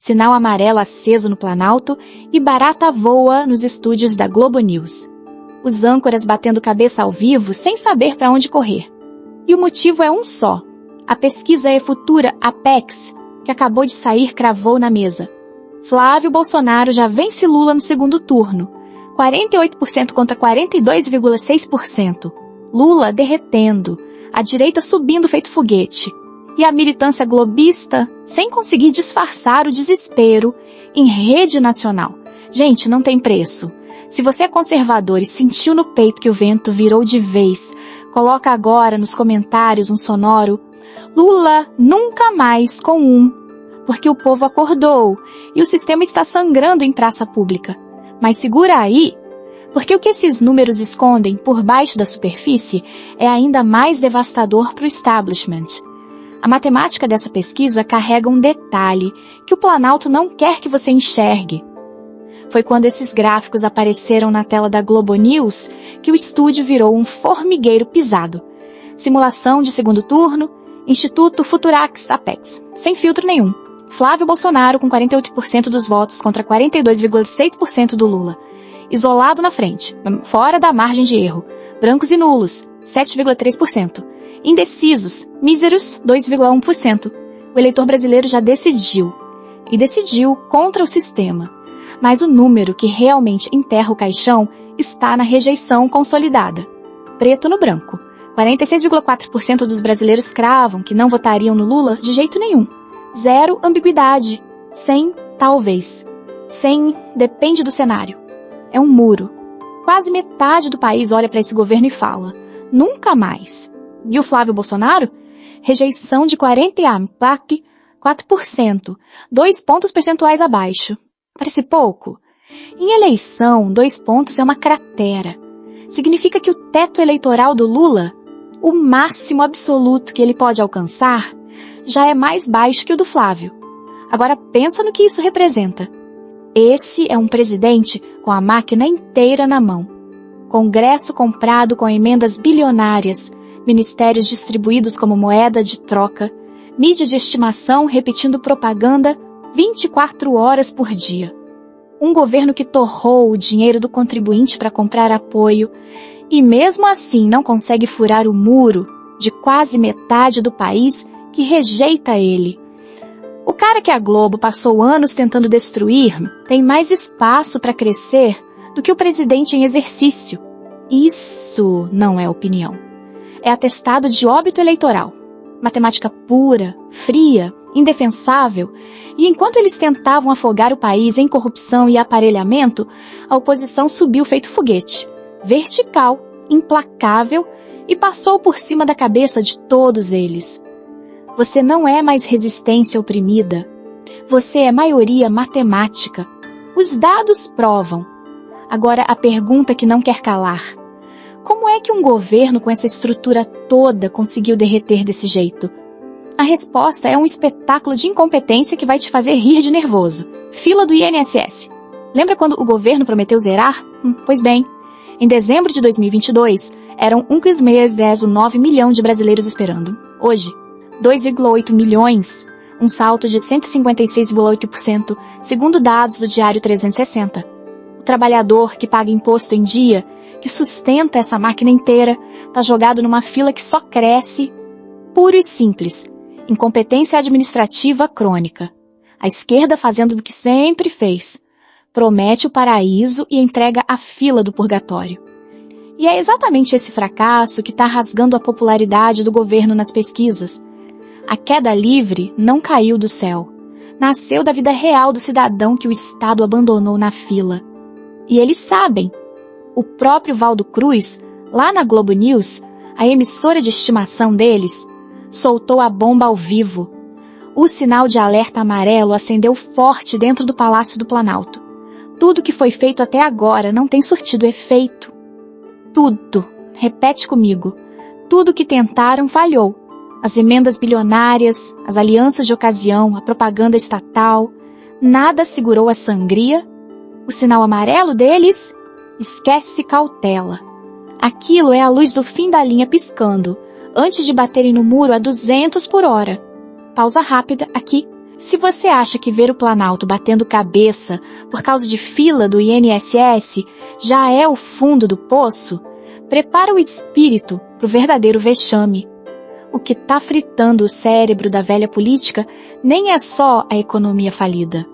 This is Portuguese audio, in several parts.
sinal amarelo aceso no Planalto e barata voa nos estúdios da Globo News. Os âncoras batendo cabeça ao vivo sem saber para onde correr. E o motivo é um só. A pesquisa futura Apex, que acabou de sair, cravou na mesa. Flávio Bolsonaro já vence Lula no segundo turno. 48% contra 42,6%. Lula derretendo. A direita subindo feito foguete. E a militância globista sem conseguir disfarçar o desespero em rede nacional. Gente, não tem preço. Se você é conservador e sentiu no peito que o vento virou de vez, coloca agora nos comentários um sonoro Lula nunca mais com um, porque o povo acordou e o sistema está sangrando em praça pública. Mas segura aí, porque o que esses números escondem por baixo da superfície é ainda mais devastador para o establishment. A matemática dessa pesquisa carrega um detalhe que o Planalto não quer que você enxergue. Foi quando esses gráficos apareceram na tela da Globo News que o estúdio virou um formigueiro pisado. Simulação de segundo turno, Instituto Futurax Apex, sem filtro nenhum. Flávio Bolsonaro com 48% dos votos contra 42,6% do Lula. Isolado na frente, fora da margem de erro. Brancos e nulos, 7,3%. Indecisos, míseros, 2,1%. O eleitor brasileiro já decidiu. E decidiu contra o sistema. Mas o número que realmente enterra o caixão está na rejeição consolidada. Preto no branco. 46,4% dos brasileiros cravam que não votariam no Lula de jeito nenhum. Zero ambiguidade. Sem talvez. Sem depende do cenário. É um muro. Quase metade do país olha para esse governo e fala, nunca mais. E o Flávio Bolsonaro? Rejeição de 4%, 2 pontos percentuais abaixo. Parece pouco? Em eleição, 2 pontos é uma cratera. Significa que o teto eleitoral do Lula, o máximo absoluto que ele pode alcançar, já é mais baixo que o do Flávio. Agora pensa no que isso representa. Esse é um presidente com a máquina inteira na mão. Congresso comprado com emendas bilionárias, ministérios distribuídos como moeda de troca, mídia de estimação repetindo propaganda 24 horas por dia. Um governo que torrou o dinheiro do contribuinte para comprar apoio e mesmo assim não consegue furar o muro de quase metade do país que rejeita ele. O cara que a Globo passou anos tentando destruir tem mais espaço para crescer do que o presidente em exercício. Isso não é opinião. É atestado de óbito eleitoral. Matemática pura, fria, indefensável, e enquanto eles tentavam afogar o país em corrupção e aparelhamento, a oposição subiu feito foguete, vertical, implacável, e passou por cima da cabeça de todos eles. Você não é mais resistência oprimida. Você é maioria matemática. Os dados provam. Agora a pergunta que não quer calar. Como é que um governo com essa estrutura toda conseguiu derreter desse jeito? A resposta é um espetáculo de incompetência que vai te fazer rir de nervoso. Fila do INSS. Lembra quando o governo prometeu zerar? Pois bem, em dezembro de 2022, eram 1,9 milhão de brasileiros esperando. Hoje, 2,8 milhões, um salto de 156,8%, segundo dados do Diário 360. O trabalhador que paga imposto em dia, que sustenta essa máquina inteira, está jogado numa fila que só cresce, puro e simples, incompetência administrativa crônica. A esquerda fazendo o que sempre fez, promete o paraíso e entrega a fila do purgatório. E é exatamente esse fracasso que está rasgando a popularidade do governo nas pesquisas. A queda livre não caiu do céu. Nasceu da vida real do cidadão que o Estado abandonou na fila. E eles sabem. O próprio Valdo Cruz, lá na Globo News, a emissora de estimação deles, soltou a bomba ao vivo. O sinal de alerta amarelo acendeu forte dentro do Palácio do Planalto. Tudo que foi feito até agora não tem surtido efeito. Tudo. Repete comigo. Tudo que tentaram falhou. As emendas bilionárias, as alianças de ocasião, a propaganda estatal, nada segurou a sangria. O sinal amarelo deles? Esquece cautela. Aquilo é a luz do fim da linha piscando, antes de baterem no muro a 200 por hora. Pausa rápida aqui. Se você acha que ver o Planalto batendo cabeça por causa de fila do INSS já é o fundo do poço, prepara o espírito para o verdadeiro vexame. O que está fritando o cérebro da velha política nem é só a economia falida.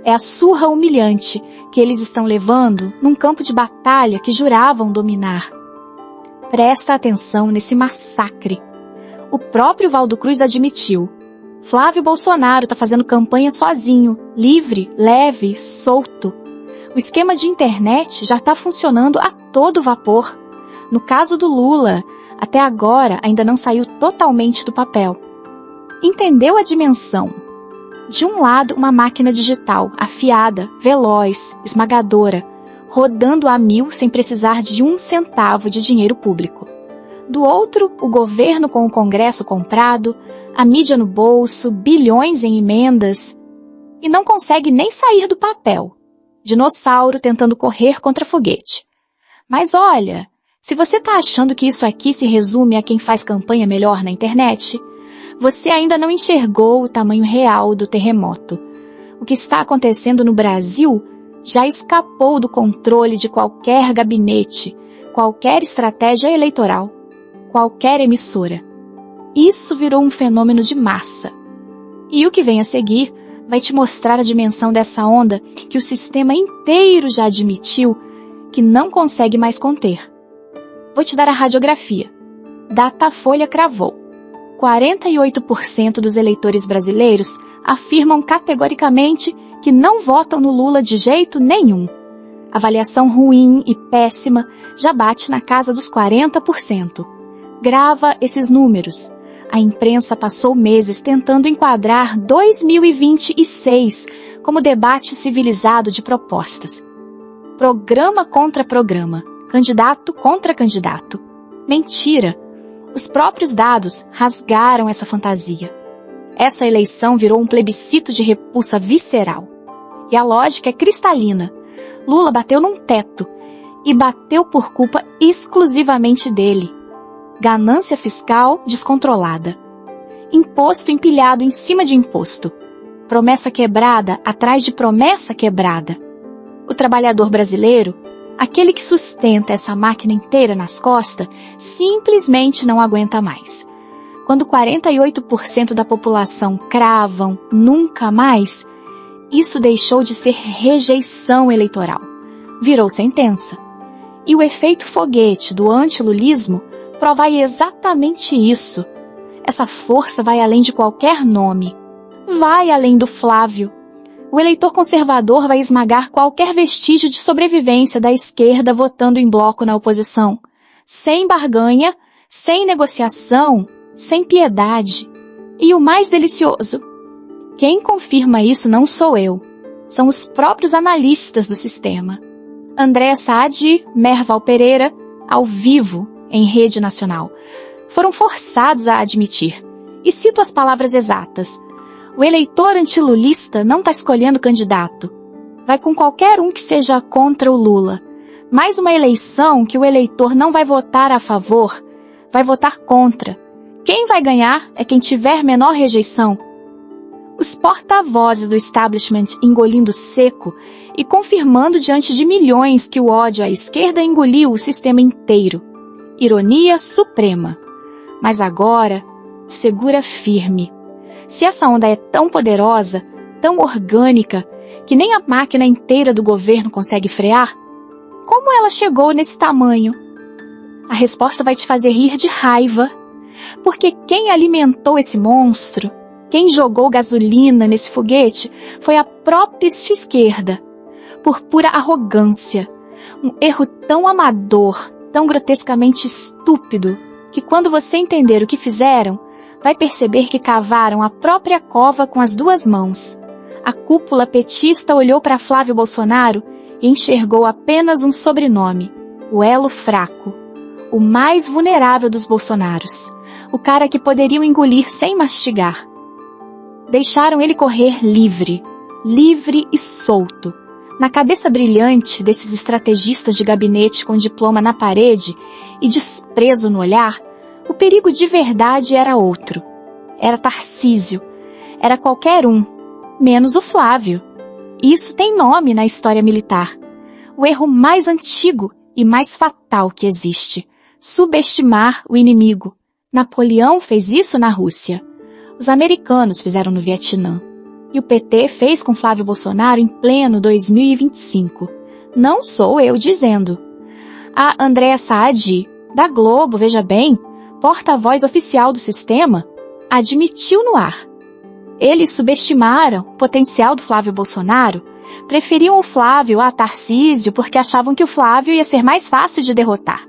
É a surra humilhante que eles estão levando num campo de batalha que juravam dominar. Presta atenção nesse massacre. O próprio Valdo Cruz admitiu. Flávio Bolsonaro está fazendo campanha sozinho, livre, leve, solto. O esquema de internet já está funcionando a todo vapor. No caso do Lula, até agora ainda não saiu totalmente do papel. Entendeu a dimensão? De um lado, uma máquina digital, afiada, veloz, esmagadora, rodando a 1000 sem precisar de 1 centavo de dinheiro público. Do outro, o governo com o Congresso comprado, a mídia no bolso, bilhões em emendas, e não consegue nem sair do papel. Dinossauro tentando correr contra foguete. Mas olha, se você está achando que isso aqui se resume a quem faz campanha melhor na internet, você ainda não enxergou o tamanho real do terremoto. O que está acontecendo no Brasil já escapou do controle de qualquer gabinete, qualquer estratégia eleitoral, qualquer emissora. Isso virou um fenômeno de massa. E o que vem a seguir vai te mostrar a dimensão dessa onda que o sistema inteiro já admitiu que não consegue mais conter. Vou te dar a radiografia. Datafolha cravou. 48% dos eleitores brasileiros afirmam categoricamente que não votam no Lula de jeito nenhum. Avaliação ruim e péssima já bate na casa dos 40%. Grava esses números. A imprensa passou meses tentando enquadrar 2026 como debate civilizado de propostas. Programa contra programa, candidato contra candidato. Mentira! Os próprios dados rasgaram essa fantasia. Essa eleição virou um plebiscito de repulsa visceral. E a lógica é cristalina. Lula bateu num teto e bateu por culpa exclusivamente dele. Ganância fiscal descontrolada. Imposto empilhado em cima de imposto. Promessa quebrada atrás de promessa quebrada. O trabalhador brasileiro, aquele que sustenta essa máquina inteira nas costas, simplesmente não aguenta mais. Quando 48% da população cravam nunca mais, isso deixou de ser rejeição eleitoral. Virou sentença. E o efeito foguete do antilulismo prova exatamente isso. Essa força vai além de qualquer nome. Vai além do Flávio. O eleitor conservador vai esmagar qualquer vestígio de sobrevivência da esquerda votando em bloco na oposição. Sem barganha, sem negociação, sem piedade. E o mais delicioso, quem confirma isso não sou eu. São os próprios analistas do sistema. André Saad, Merval Pereira, ao vivo, em rede nacional, foram forçados a admitir. E cito as palavras exatas. O eleitor antilulista não está escolhendo candidato. Vai com qualquer um que seja contra o Lula. Mais uma eleição que o eleitor não vai votar a favor, vai votar contra. Quem vai ganhar é quem tiver menor rejeição. Os porta-vozes do establishment engolindo seco e confirmando diante de milhões que o ódio à esquerda engoliu o sistema inteiro. Ironia suprema. Mas agora, segura firme. Se essa onda é tão poderosa, tão orgânica, que nem a máquina inteira do governo consegue frear, como ela chegou nesse tamanho? A resposta vai te fazer rir de raiva, porque quem alimentou esse monstro, quem jogou gasolina nesse foguete, foi a própria esquerda, por pura arrogância. Um erro tão amador, tão grotescamente estúpido, que quando você entender o que fizeram, vai perceber que cavaram a própria cova com as duas mãos. A cúpula petista olhou para Flávio Bolsonaro e enxergou apenas um sobrenome, o elo fraco, o mais vulnerável dos Bolsonaros, o cara que poderiam engolir sem mastigar. Deixaram ele correr livre, livre e solto. Na cabeça brilhante desses estrategistas de gabinete com diploma na parede e desprezo no olhar, o perigo de verdade era outro. Era Tarcísio. Era qualquer um, menos o Flávio. Isso tem nome na história militar. O erro mais antigo e mais fatal que existe. Subestimar o inimigo. Napoleão fez isso na Rússia. Os americanos fizeram no Vietnã. E o PT fez com Flávio Bolsonaro em pleno 2025. Não sou eu dizendo. A Andréa Saadi, da Globo, veja bem, porta-voz oficial do sistema, admitiu no ar. Eles subestimaram o potencial do Flávio Bolsonaro, preferiam o Flávio a Tarcísio porque achavam que o Flávio ia ser mais fácil de derrotar.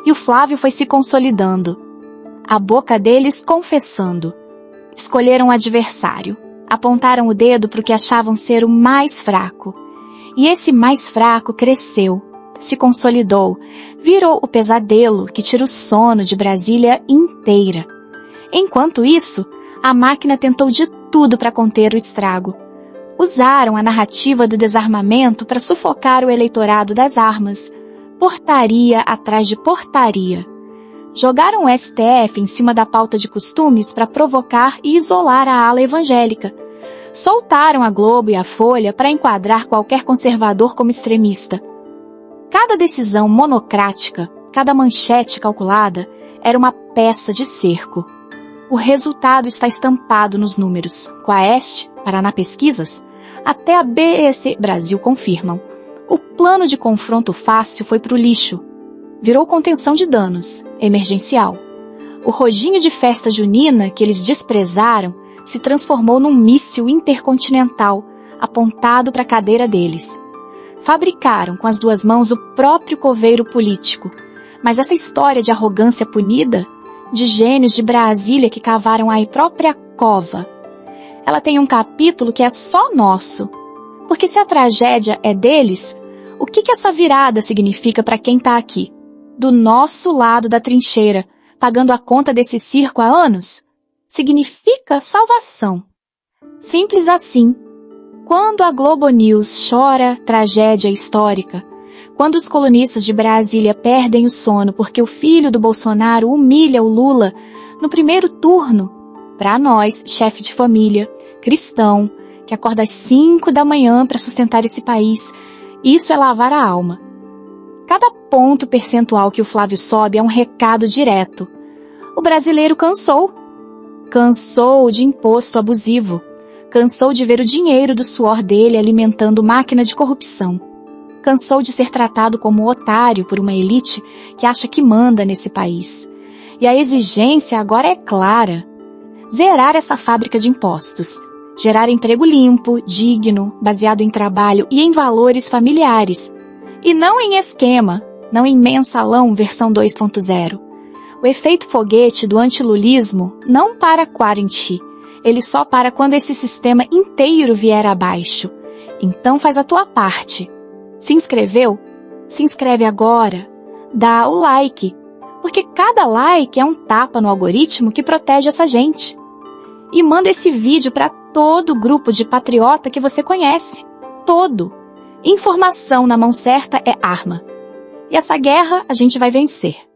E o Flávio foi se consolidando. A boca deles confessando. Escolheram o adversário. Apontaram o dedo para o que achavam ser o mais fraco. E esse mais fraco cresceu, se consolidou, virou o pesadelo que tira o sono de Brasília inteira. Enquanto isso, a máquina tentou de tudo para conter o estrago. Usaram a narrativa do desarmamento para sufocar o eleitorado das armas, portaria atrás de portaria. Jogaram o STF em cima da pauta de costumes para provocar e isolar a ala evangélica. Soltaram a Globo e a Folha para enquadrar qualquer conservador como extremista. Cada decisão monocrática, cada manchete calculada, era uma peça de cerco. O resultado está estampado nos números. Quaest, Paraná Pesquisas, até a BEC Brasil confirmam. O plano de confronto fácil foi para o lixo. Virou contenção de danos, emergencial. O rodinho de festa junina que eles desprezaram se transformou num míssil intercontinental, apontado para a cadeira deles. Fabricaram com as duas mãos o próprio coveiro político. Mas essa história de arrogância punida, de gênios de Brasília que cavaram a própria cova, ela tem um capítulo que é só nosso. Porque se a tragédia é deles, o que essa virada significa para quem está aqui? Do nosso lado da trincheira, pagando a conta desse circo há anos? Significa salvação. Simples assim. Quando a Globo News chora tragédia histórica, quando os colunistas de Brasília perdem o sono porque o filho do Bolsonaro humilha o Lula no primeiro turno, para nós, chefe de família, cristão, que acorda às 5 da manhã para sustentar esse país, isso é lavar a alma. Cada ponto percentual que o Flávio sobe é um recado direto. O brasileiro cansou. Cansou de imposto abusivo. Cansou de ver o dinheiro do suor dele alimentando máquina de corrupção. Cansou de ser tratado como otário por uma elite que acha que manda nesse país. E a exigência agora é clara. Zerar essa fábrica de impostos. Gerar emprego limpo, digno, baseado em trabalho e em valores familiares. E não em esquema, não em mensalão versão 2.0. O efeito foguete do antilulismo não para quarenti. Ele só para quando esse sistema inteiro vier abaixo. Então faz a tua parte. Se inscreveu? Se inscreve agora. Dá o like. Porque cada like é um tapa no algoritmo que protege essa gente. E manda esse vídeo para todo grupo de patriota que você conhece. Todo. Informação na mão certa é arma. E essa guerra a gente vai vencer.